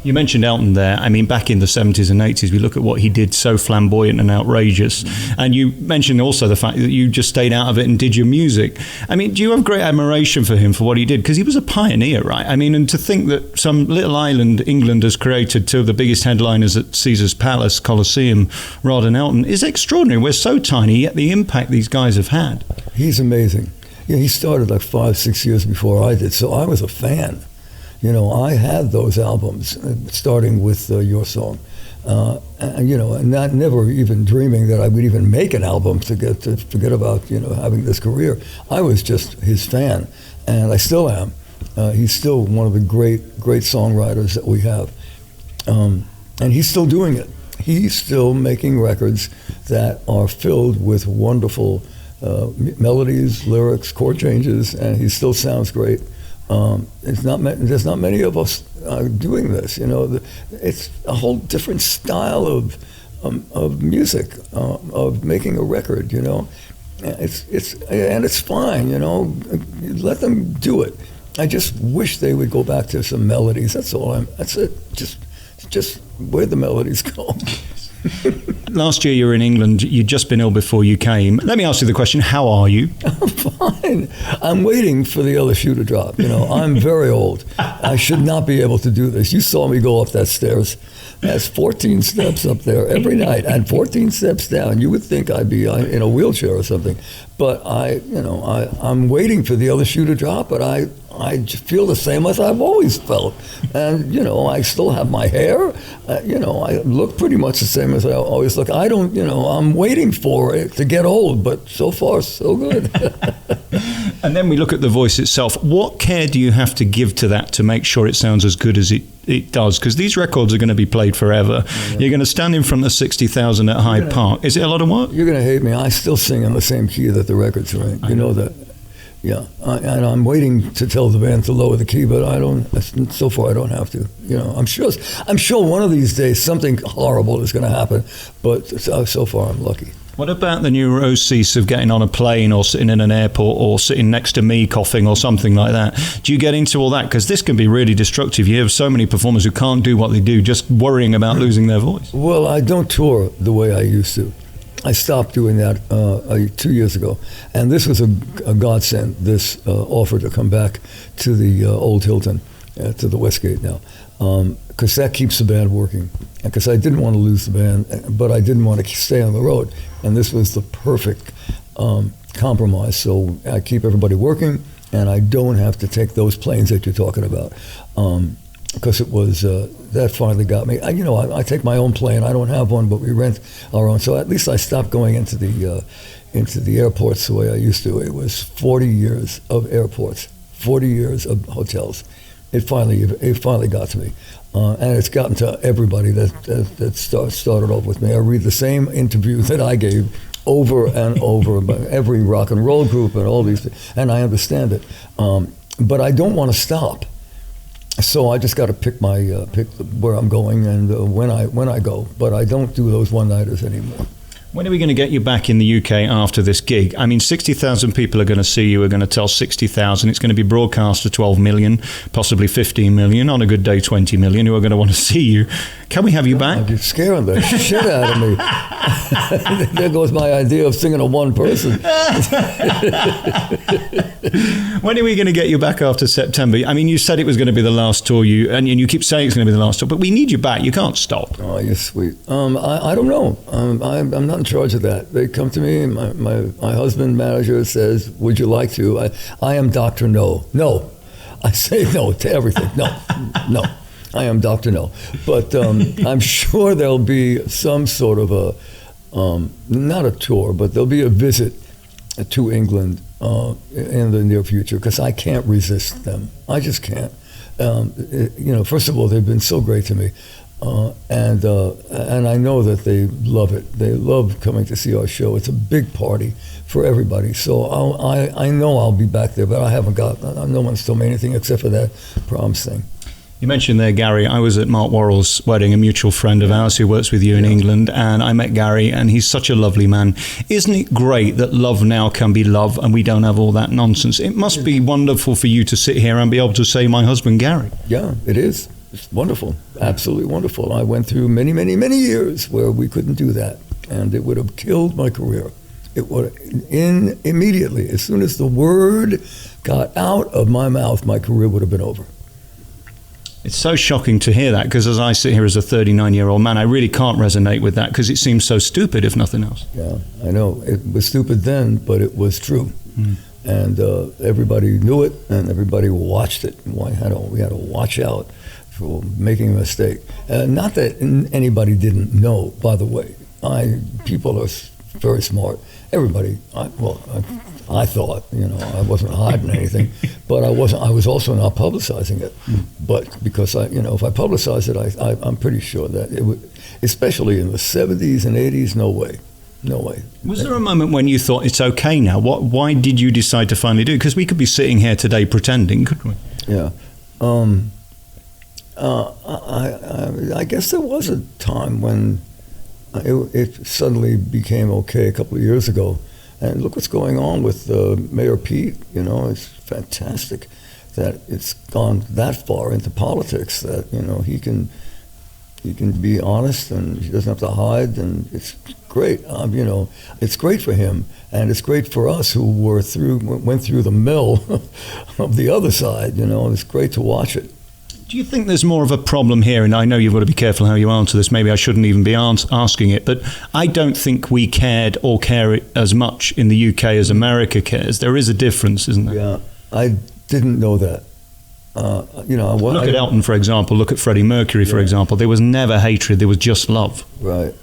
You mentioned Elton there. I mean, back in the 70s and 80s, we look at what he did, so flamboyant and outrageous. And you mentioned also the fact that you just stayed out of it and did your music. I mean, do you have great admiration for him for what he did? Because he was a pioneer, right? I mean, and to think that some little island England has created two of the biggest headliners at Caesar's Palace, Colosseum, rather than Elton, is extraordinary. We're so tiny, yet the impact these guys have had. He's amazing. Yeah, he started like 5-6 years before I did, so I was a fan. You know, I had those albums, starting with Your Song, and, you know, and not never even dreaming that I would even make an album to forget about, you know, having this career. I was just his fan, and I still am. He's still one of the great songwriters that we have, and he's still doing it. He's still making records that are filled with wonderful melodies, lyrics, chord changes, and he still sounds great. There's not many of us doing this. You know, it's a whole different style of music, of making a record. You know, it's fine. You know, let them do it. I just wish they would go back to some melodies. That's all. That's it. Just where the melodies go. Last year you were in England. You'd just been ill before you came. Let me ask you the question, how are you? I'm fine. I'm waiting for the other shoe to drop. You know, I'm very old. I should not be able to do this. You saw me go up that stairs. That's 14 steps up there every night and 14 steps down. You would think I'd be in a wheelchair or something. But I'm waiting for the other shoe to drop, but I feel the same as I've always felt. And, you know, I still have my hair. You know, I look pretty much the same as I always look. I don't, you know, I'm waiting for it to get old, but so far, so good. And then we look at the voice itself. What care do you have to give to that to make sure it sounds as good as it does? Because these records are going to be played forever. Yeah. You're going to stand in front of 60,000 at Hyde Park. Is it a lot of work? You're going to hate me. I still sing in the same key that the records are in. You know that. Yeah, and I'm waiting to tell the band to lower the key, but I don't. So far, I don't have to. You know, I'm sure one of these days something horrible is going to happen, but so far I'm lucky. What about the neuroses of getting on a plane or sitting in an airport or sitting next to me coughing or something like that? Do you get into all that? Because this can be really destructive. You have so many performers who can't do what they do, just worrying about losing their voice. Well, I don't tour the way I used to. I stopped doing that 2 years ago, and this was a godsend, this offer to come back to the old Hilton, to the Westgate now, because that keeps the band working, because I didn't want to lose the band, but I didn't want to stay on the road, and this was the perfect compromise, so I keep everybody working, and I don't have to take those planes that you're talking about. Because it was, that finally got me. I take my own plane. I don't have one, but we rent our own. So at least I stopped going into the airports the way I used to. It was 40 years of airports, 40 years of hotels. It finally got to me. And it's gotten to everybody that started off with me. I read the same interview that I gave over and over by every rock and roll group and all these things, and I understand it. But I don't want to stop. So I just got to pick where I'm going and when I go. But I don't do those one-nighters anymore. When are we going to get you back in the UK after this gig? I mean, 60,000 people are going to see you, are going to tell 60,000. It's going to be broadcast to 12 million, possibly 15 million, on a good day 20 million, who are going to want to see you. Can we have you back? You're scaring the shit out of me. There goes my idea of singing to one person. When are we going to get you back after September? I mean, you said it was going to be the last tour, and you keep saying it's going to be the last tour, but we need you back. You can't stop. Oh, you're sweet. I don't know. I'm not in charge of that. They come to me, and my husband, manager, says, would you like to? I am Dr. No. No. I say no to everything. No. I am Dr. No. But I'm sure there'll be some sort of not a tour, but there'll be a visit to England in the near future, because I can't resist them. I just can't. First of all, they've been so great to me. And I know that they love it. They love coming to see our show. It's a big party for everybody. So I know I'll be back there, but no one's told me anything except for that Proms thing. You mentioned there, Garry. I was at Mark Worrell's wedding, a mutual friend of ours who works with you in England, and I met Garry, and he's such a lovely man. Isn't it great that love now can be love and we don't have all that nonsense? It must be wonderful for you to sit here and be able to say, my husband, Garry. Yeah, it is. It's wonderful, absolutely wonderful. I went through many, many, many years where we couldn't do that, and it would have killed my career. It would, immediately, as soon as the word got out of my mouth, my career would have been over. It's so shocking to hear that, because as I sit here as a 39-year-old man, I really can't resonate with that, because it seems so stupid, if nothing else. Yeah, I know. It was stupid then, but it was true. And everybody knew it, and everybody watched it. We had to watch out for making a mistake. Not that anybody didn't know, by the way. People are very smart. Everybody, I thought, I wasn't hiding anything, but I was also not publicizing it. But because if I publicized it, I'm pretty sure that it would, especially in the 70s and 80s, no way. Was there a moment when you thought it's okay now? Why did you decide to finally do it? Because we could be sitting here today pretending, couldn't we? Yeah. I guess there was a time when it suddenly became okay a couple of years ago. And look what's going on with Mayor Pete. It's fantastic that it's gone that far into politics that, he can be honest and he doesn't have to hide, and it's great. It's great for him, and it's great for us who went through the mill of the other side. It's great to watch it. Do you think there's more of a problem here? And I know you've got to be careful how you answer this. Maybe I shouldn't even be asking it, but I don't think we cared or care as much in the UK as America cares. There is a difference, isn't there? Yeah, I didn't know that. Look at Elton, for example. Look at Freddie Mercury, for example. There was never hatred. There was just love. Right.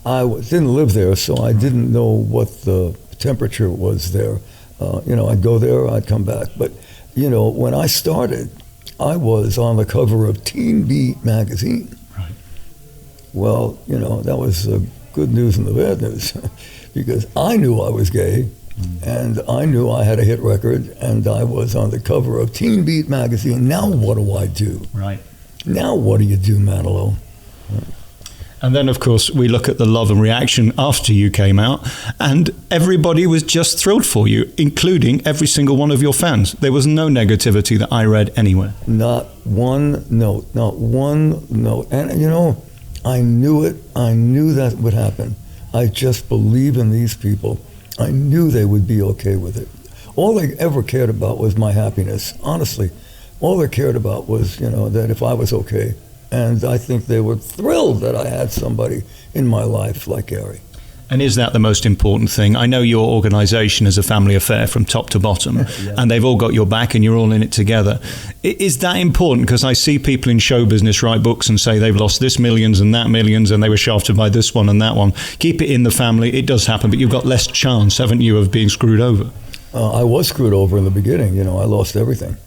I didn't live there, so I didn't know what the temperature was there. I'd go there, I'd come back. But, when I started, I was on the cover of Teen Beat magazine. Right. Well, that was the good news and the bad news because I knew I was gay. And I knew I had a hit record, and I was on the cover of Teen Beat magazine. Now what do I do? Right. Now what do you do, Manilow? And then, of course, we look at the love and reaction after you came out, and everybody was just thrilled for you, including every single one of your fans. There was no negativity that I read anywhere. Not one note. And, I knew it. I knew that would happen. I just believe in these people. I knew they would be okay with it. All they ever cared about was my happiness, honestly. All they cared about was, that if I was okay. And I think they were thrilled that I had somebody in my life like Garry. And is that the most important thing? I know your organisation is a family affair from top to bottom, yeah. And they've all got your back and you're all in it together. Is that important? Because I see people in show business write books and say they've lost this millions and that millions and they were shafted by this one and that one. Keep it in the family. It does happen, but you've got less chance, haven't you, of being screwed over? I was screwed over in the beginning. I lost everything.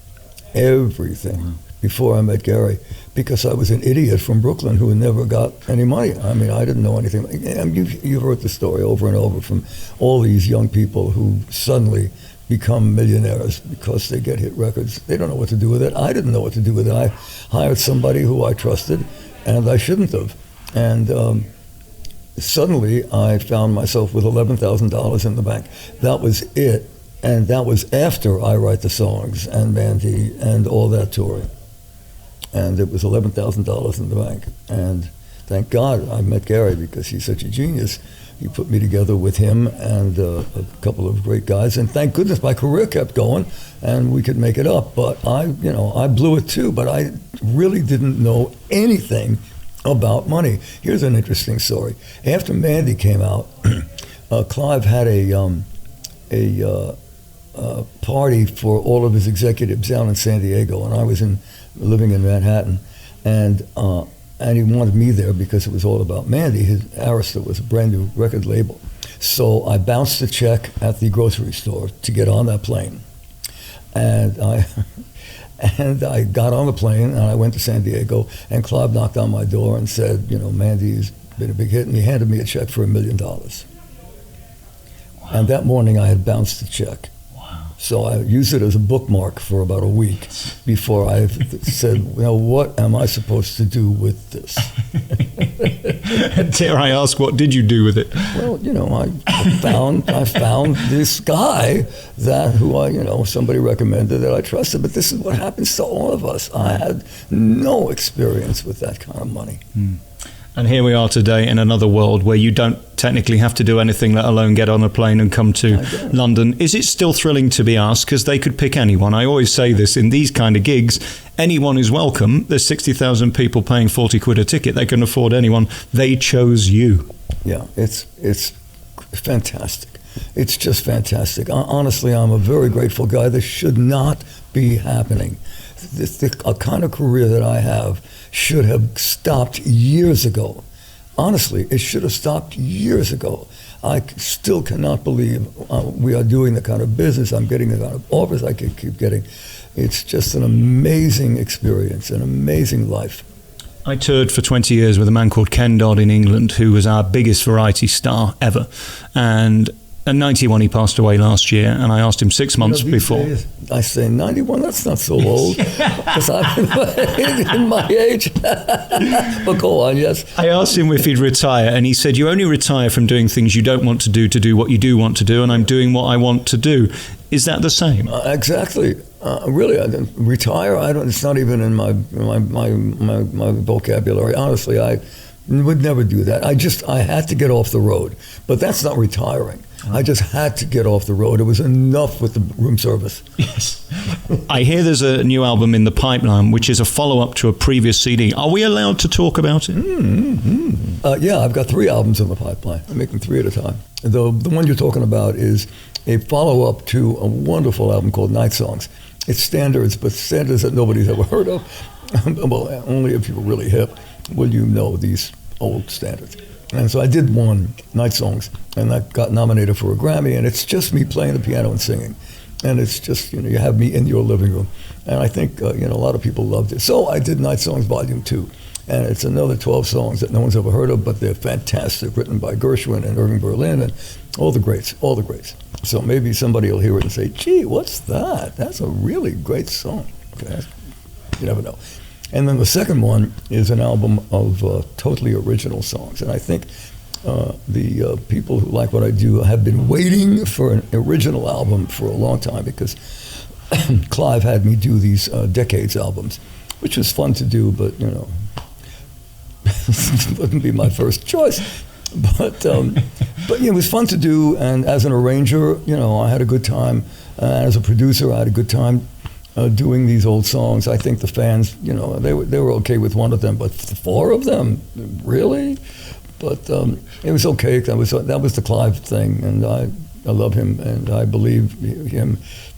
Before I met Garry, because I was an idiot from Brooklyn who never got any money. I mean, I didn't know anything. You've heard the story over and over from all these young people who suddenly become millionaires because they get hit records. They don't know what to do with it. I didn't know what to do with it. I hired somebody who I trusted, and I shouldn't have. And suddenly I found myself with $11,000 in the bank. That was it. And that was after I write the songs and Mandy and all that touring. And it was $11,000 in the bank. And thank God I met Garry because he's such a genius. He put me together with him and a couple of great guys. And thank goodness my career kept going and we could make it up. But I blew it too, but I really didn't know anything about money. Here's an interesting story. After Mandy came out, Clive had a party for all of his executives down in San Diego, and I was living in Manhattan, and he wanted me there because it was all about Mandy. His Arista was a brand new record label, so I bounced a check at the grocery store to get on that plane, and I got on the plane and I went to San Diego, and Clive knocked on my door and said, Mandy's been a big hit, and he handed me a check for $1 million. Wow. And that morning I had bounced the check. So I used it as a bookmark for about a week before I said, what am I supposed to do with this? Dare I ask, what did you do with it? Well, I found this guy who somebody recommended that I trusted. But this is what happens to all of us. I had no experience with that kind of money. And here we are today in another world where you don't technically have to do anything, let alone get on a plane and come to London. Is it still thrilling to be asked? Because they could pick anyone. I always say this, in these kind of gigs, anyone is welcome. There's 60,000 people paying 40 quid a ticket. They can afford anyone. They chose you. Yeah, it's fantastic. It's just fantastic. Honestly, I'm a very grateful guy. This should not be happening. A kind of career that I have should have stopped years ago. Honestly, it should have stopped years ago. I still cannot believe we are doing the kind of business I'm getting, the kind of offers I can keep getting. It's just an amazing experience, an amazing life. I toured for 20 years with a man called Ken Dodd in England, who was our biggest variety star ever. And at 91, he passed away last year, and I asked him 6 months before. Days, I say, 91, that's not so old, because I'm in my age. But go on, yes. I asked him if he'd retire, and he said, you only retire from doing things you don't want to do what you do want to do, and I'm doing what I want to do. Is that the same? Exactly. Really, I didn't retire. It's not even in my vocabulary. Honestly, I would never do that. I had to get off the road, but that's not retiring. I just had to get off the road. It was enough with the room service. Yes. I hear there's a new album in the pipeline, which is a follow-up to a previous CD. Are we allowed to talk about it? Yeah, I've got 3 albums in the pipeline. I'm making 3 at a time. The one you're talking about is a follow-up to a wonderful album called Night Songs. It's standards, but standards that nobody's ever heard of. Well, only if you're really hip will you know these old standards. And so I did one, Night Songs, and I got nominated for a Grammy, and it's just me playing the piano and singing. And it's just, you have me in your living room. And I think, a lot of people loved it. So I did Night Songs Volume 2, and it's another 12 songs that no one's ever heard of, but they're fantastic, written by Gershwin and Irving Berlin and all the greats. So maybe somebody will hear it and say, gee, what's that? That's a really great song. Okay. You never know. And then the second one is an album of totally original songs. And I think the people who like what I do have been waiting for an original album for a long time, because Clive had me do these Decades albums, which was fun to do, but, it wouldn't be my first choice. But it was fun to do, and as an arranger, I had a good time. As a producer, I had a good time doing these old songs. I think the fans, they were okay with one of them, but 4 of them, really? But it was okay. That was the Clive thing, and I love him, and I believe him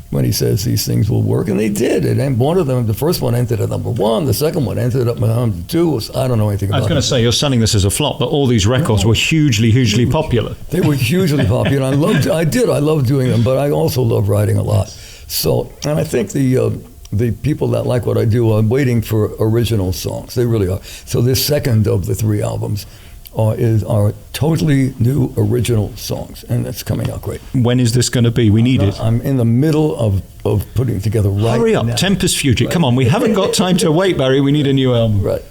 when he says these things will work, and they did. And one of them, the first one entered at number 1, the second one ended up at number 2. I don't know anything about it. I was going to say, you're selling this as a flop, but all these records were hugely popular. They were hugely popular. I loved doing them, but I also love writing a lot. So, and I think the people that like what I do are waiting for original songs. They really are. So this second of the 3 albums are totally new original songs, and it's coming out great. When is this going to be? We need it. I'm in the middle of putting together right Hurry up, now. Tempest Future. Right. Come on, we haven't got time to wait, Barry. We need a new album. Right.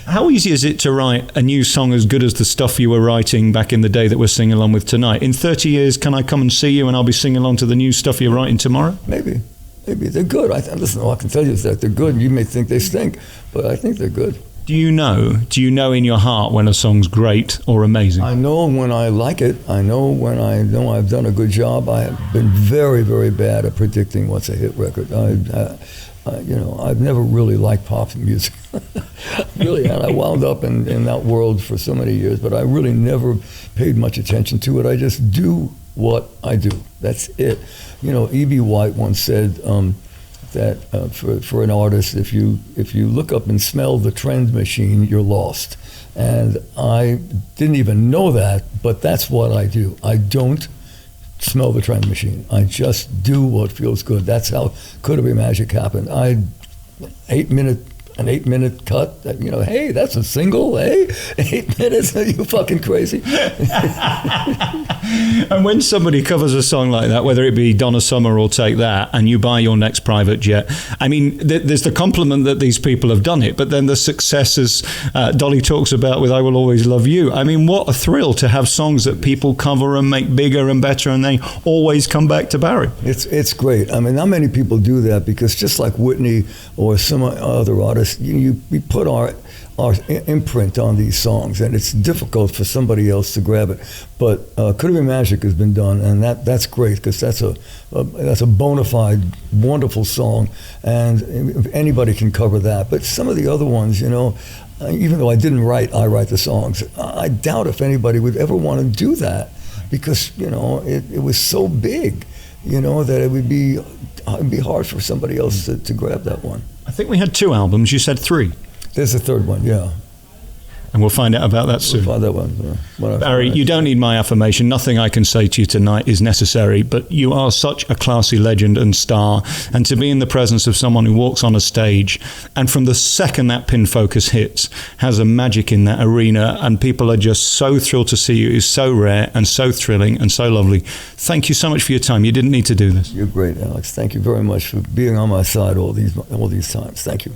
How easy is it to write a new song as good as the stuff you were writing back in the day that we're singing along with tonight? In 30 years, can I come and see you and I'll be singing along to the new stuff you're writing tomorrow? Maybe. They're good. Listen, all I can tell you is that they're good. You may think they stink, but I think they're good. Do you know in your heart when a song's great or amazing? I know when I like it. I know when I know I've done a good job. I have been very, very bad at predicting what's a hit record. I've never really liked pop music. Really, and I wound up in that world for so many years, but I really never paid much attention to it. I just do what I do. That's it. E.B. White once said that for an artist, if you look up and smell the trend machine, you're lost. And I didn't even know that, but that's what I do. I don't smell the trend machine. I just do what feels good. That's how Could It Be Magic happened. 8-minute an 8-minute cut. That, hey, that's a single. Hey, 8 minutes? Are you fucking crazy? And when somebody covers a song like that, whether it be Donna Summer or Take That, and you buy your next private jet, I mean, there's the compliment that these people have done it, but then the successes Dolly talks about with I Will Always Love You. I mean, what a thrill to have songs that people cover and make bigger and better, and they always come back to Barry. It's great. I mean, not many people do that, because just like Whitney or some other artists, we put our imprint on these songs, and it's difficult for somebody else to grab it. But Could Have Been Magic has been done, and that's great, because that's a bona fide, wonderful song, and anybody can cover that. But some of the other ones, even though I write the songs, I doubt if anybody would ever want to do that, because it was so big, that it'd be hard for somebody else to grab that one. I think we had 2 albums. You said 3. There's a 3rd one, yeah. And we'll find out about that soon. We'll find that one. Barry, you don't need my affirmation. Nothing I can say to you tonight is necessary, but you are such a classy legend and star. And to be in the presence of someone who walks on a stage, and from the second that pin focus hits, has a magic in that arena, and people are just so thrilled to see you, is so rare and so thrilling and so lovely. Thank you so much for your time. You didn't need to do this. You're great, Alex. Thank you very much for being on my side all these times. Thank you.